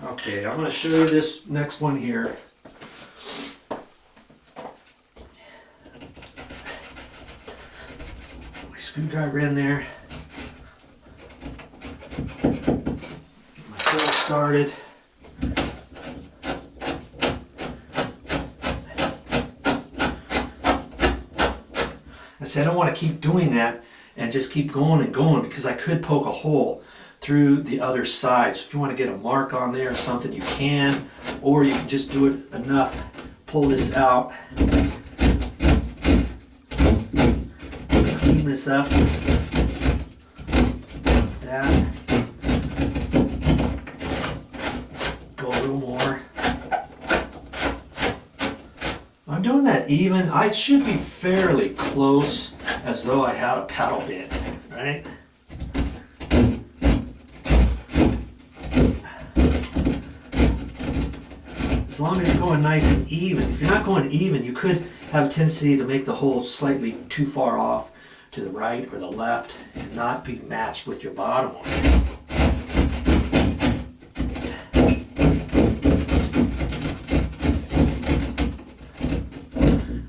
Okay, I'm going to show you this next one here. My screwdriver in there. Get my tool started. I said I don't want to keep doing that and just keep going and going because I could poke a hole through the other side. So if you want to get a mark on there or something, you can, or you can just do it enough. Pull this out, clean this up, that, go a little more. I'm doing that even. I should be fairly close, as though I had a paddle bit, right? As long as you're going nice and even. If you're not going even, you could have a tendency to make the hole slightly too far off to the right or the left and not be matched with your bottom one.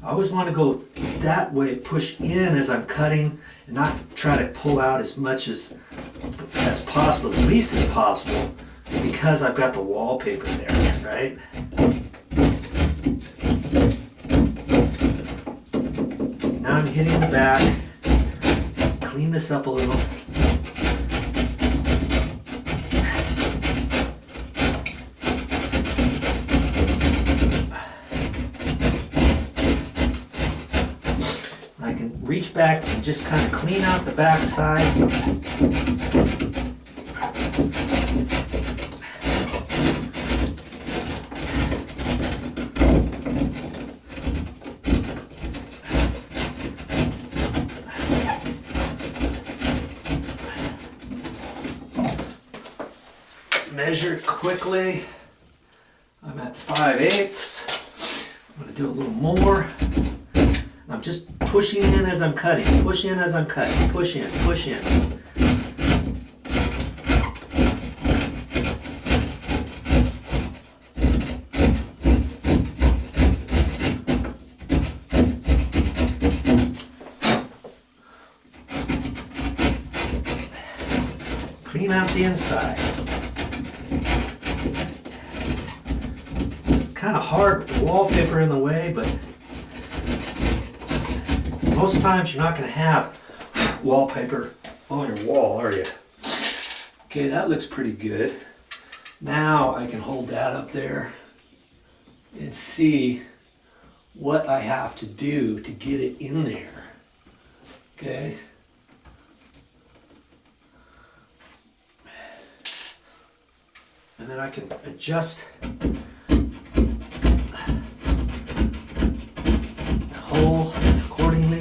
I always want to go that way, push in as I'm cutting and not try to pull out as much as possible, as least as possible, because I've got the wallpaper there, right? Now I'm hitting the back, clean this up a little. I can reach back and just kind of clean out the back side. Measure it quickly. I'm at 5/8. I'm going to do a little more. I'm just pushing in as I'm cutting. Push in as I'm cutting. Push in, push in. Clean out the inside. Kind of hard with the wallpaper in the way, but most times you're not going to have wallpaper on your wall, are you? Okay, that looks pretty good. Now I can hold that up there and see what I have to do to get it in there. Okay. And then I can adjust the hole accordingly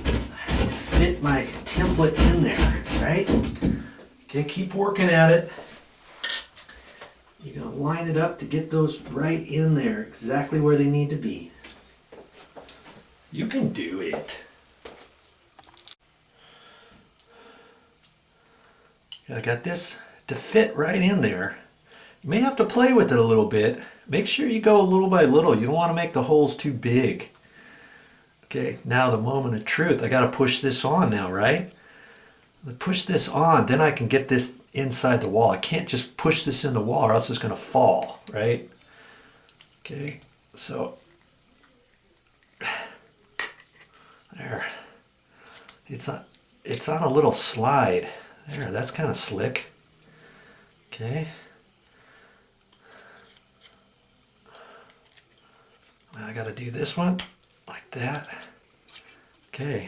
to fit my template in there, right? Okay, keep working at it. You're going to line it up to get those right in there, exactly where they need to be. You can do it. I got this to fit right in there. You may have to play with it a little bit. Make sure you go little by little. You don't want to make the holes too big. Okay, now the moment of truth. I got to push this on now, right? Push this on, then I can get this inside the wall. I can't just push this in the wall or else it's going to fall, right? Okay, so there. It's on a little slide. There, that's kind of slick. Okay. Now I got to do this one like that. Okay.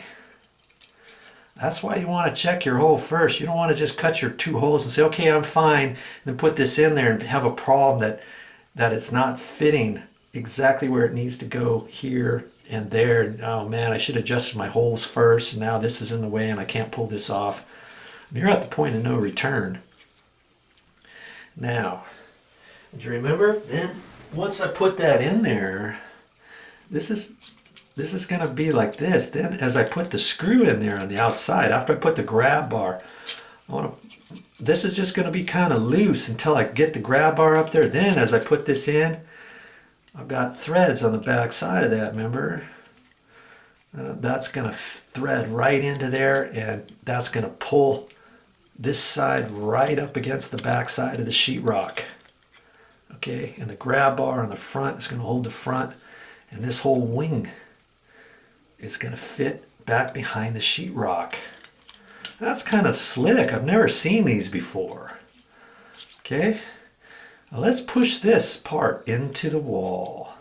That's why you want to check your hole first. You don't want to just cut your two holes and say, okay, I'm fine, and then put this in there and have a problem that it's not fitting exactly where it needs to go here and there. Oh man, I should have adjusted my holes first, and now this is in the way and I can't pull this off. You're at the point of no return. Now, do you remember? Then once I put that in there, this is going to be like this. Then as I put the screw in there on the outside, after I put the grab bar This is just going to be kind of loose until I get the grab bar up there. Then as I put this in, I've got threads on the back side of that, remember? That's going to thread right into there, and that's going to pull this side right up against the back side of the sheetrock. Okay, and the grab bar on the front is going to hold the front, and this whole wing is going to fit back behind the sheetrock. That's kind of slick. I've never seen these before. Okay, now let's push this part into the wall.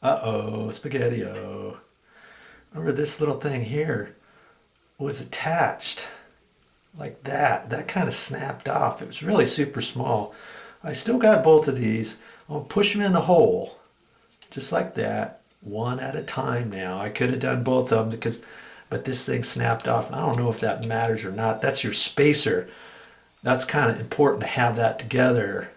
Uh-oh, spaghetti-o. Remember this little thing here was attached like that. That kind of snapped off. It was really super small. I still got both of these. I'll push them in the hole just like that, one at a time now. I could have done both of them but this thing snapped off. And I don't know if that matters or not. That's your spacer. That's kind of important to have that together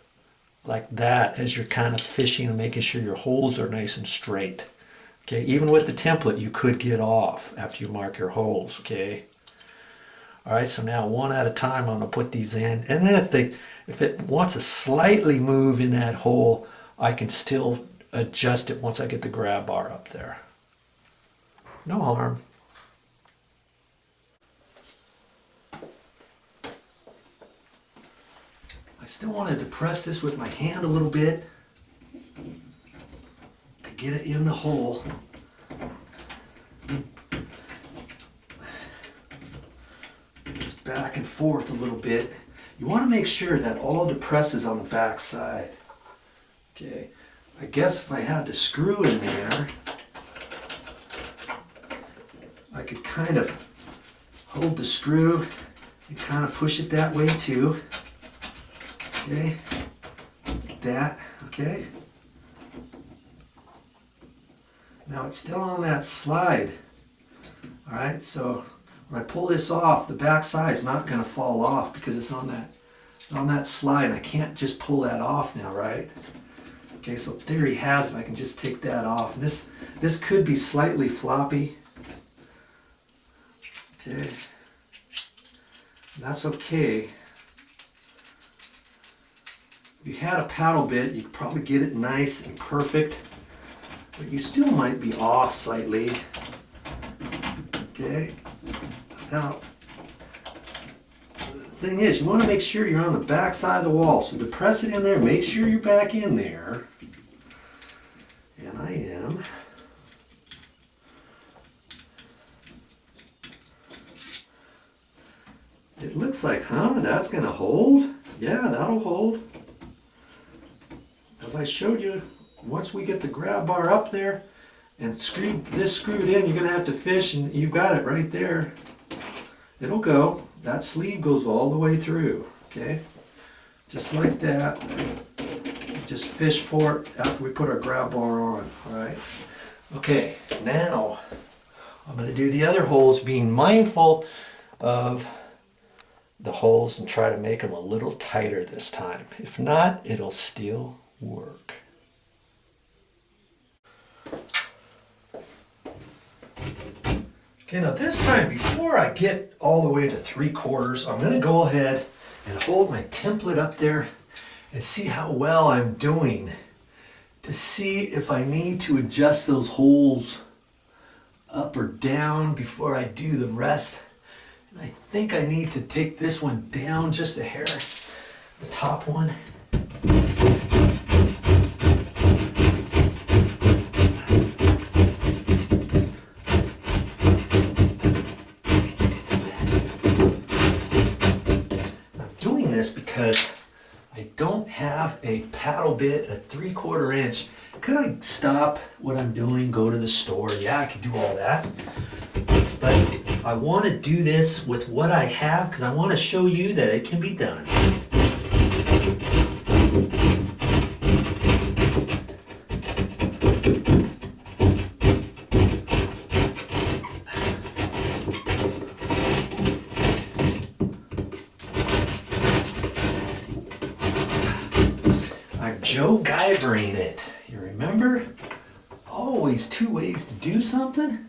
like that as you're kind of fishing and making sure your holes are nice and straight. Okay, even with the template you could get off after you mark your holes, okay? All right, so now one at a time I'm gonna put these in. And then if it wants to slightly move in that hole, I can still adjust it once I get the grab bar up there. No harm. I still want to depress this with my hand a little bit to get it in the hole. Just back and forth a little bit. You want to make sure that all depresses on the back side. Okay, I guess if I had the screw in there, I could kind of hold the screw and kind of push it that way too. Okay, like that, okay. Now it's still on that slide. All right, so when I pull this off, the back side is not going to fall off because it's on that slide. I can't just pull that off now, right? Okay, so theory has it, I can just take that off. This could be slightly floppy. Okay, that's okay. If you had a paddle bit, you could probably get it nice and perfect, but you still might be off slightly. Okay, now the thing is, you want to make sure you're on the back side of the wall, so depress it in there, make sure you're back in there, and I am. It looks like, that's going to hold. Yeah, that'll hold. As I showed you, once we get the grab bar up there and this screwed in, you're going to have to fish, and you've got it right there. It'll go. That sleeve goes all the way through, okay? Just like that. Just fish for it after we put our grab bar on, all right? Okay, now I'm going to do the other holes, being mindful of the holes and try to make them a little tighter this time. If not, it'll still work. Okay, now this time, before I get all the way to 3/4, I'm going to go ahead and hold my template up there and see how well I'm doing, to see if I need to adjust those holes up or down before I do the rest. And I think I need to take this one down just a hair, the top one. Because I don't have a paddle bit, a 3/4 inch. Could I stop what I'm doing, go to the store? Yeah, I could do all that. But I want to do this with what I have because I want to show you that it can be done. Joe Guyvering it. You remember? Always two ways to do something.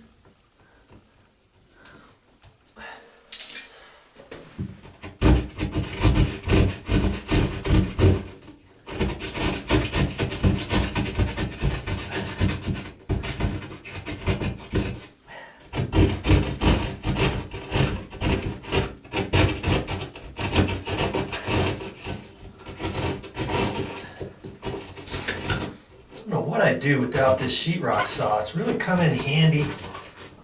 I do without this sheetrock saw. It's really come in handy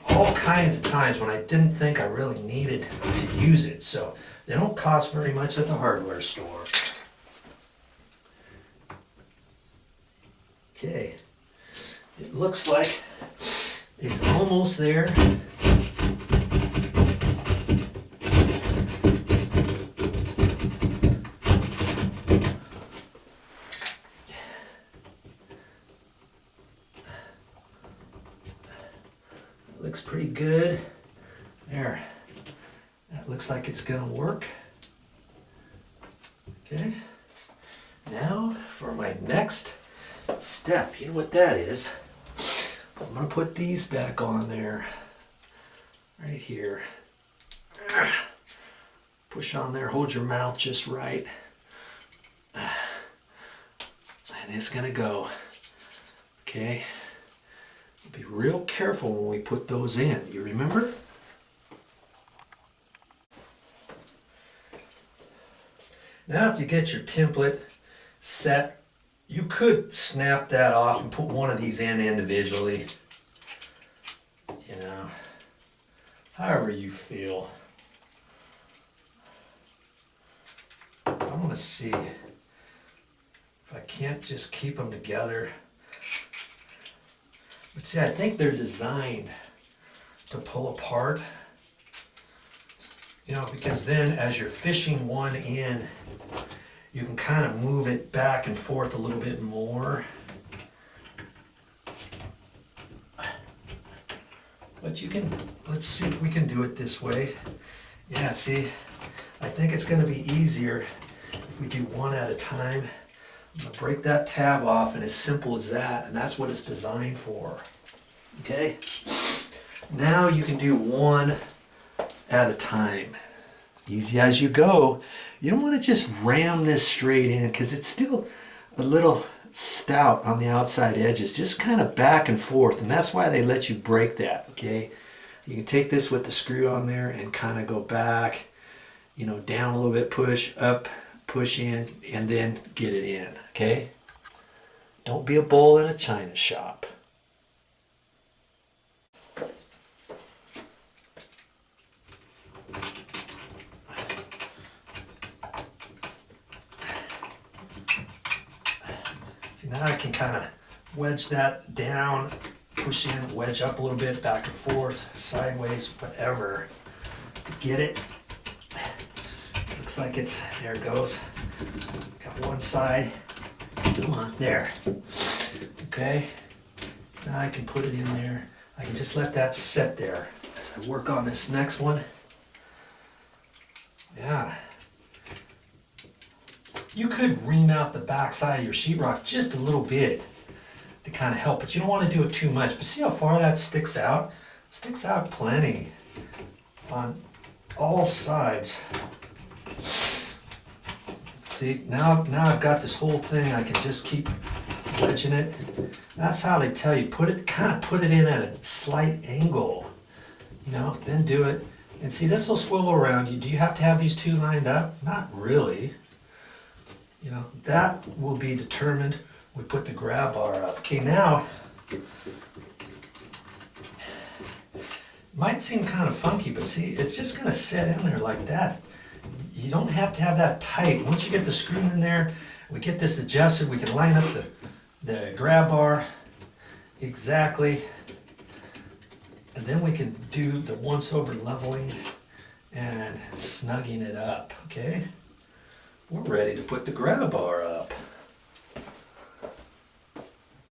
all kinds of times when I didn't think I really needed to use it. So they don't cost very much at the hardware store. Okay, it looks like it's almost there. Looks pretty good. There. That looks like it's gonna work. Okay. Now for my next step, you know what that is? I'm gonna put these back on there. Right here. Push on there, hold your mouth just right. And it's gonna go. Okay. Be real careful when we put those in. You remember? Now if you get your template set, you could snap that off and put one of these in individually. You know, however you feel. I want to see if I can't just keep them together. But see, I think they're designed to pull apart, you know, because then as you're fishing one in, you can kind of move it back and forth a little bit more. But you can, let's see if we can do it this way. Yeah, see, I think it's going to be easier if we do one at a time. I'm going to break that tab off, and as simple as that, and that's what it's designed for. Okay? Now you can do one at a time. Easy as you go. You don't want to just ram this straight in because it's still a little stout on the outside edges. Just kind of back and forth, and that's why they let you break that. Okay? You can take this with the screw on there and kind of go back, you know, down a little bit, push up, push in, and then get it in, okay? Don't be a bull in a china shop. See, now I can kind of wedge that down, push in, wedge up a little bit, back and forth, sideways, whatever. Get it? Looks like it's, there it goes. Got one side, come on, there. Okay, now I can put it in there. I can just let that sit there as I work on this next one. Yeah. You could ream out the back side of your sheetrock just a little bit to kind of help, but you don't want to do it too much. But see how far that sticks out? It sticks out plenty on all sides. See, now I've got this whole thing. I can just keep wedging it. That's how they tell you, kind of put it in at a slight angle, you know, then do it. And see, this will swivel around you. Do you have to have these two lined up? Not really. You know, that will be determined. We put the grab bar up. Okay, now, might seem kind of funky, but see, it's just going to sit in there like that. You don't have to have that tight. Once you get the screw in there, we get this adjusted, we can line up the grab bar exactly, and then we can do the once over leveling and snugging it up, okay? We're ready to put the grab bar up.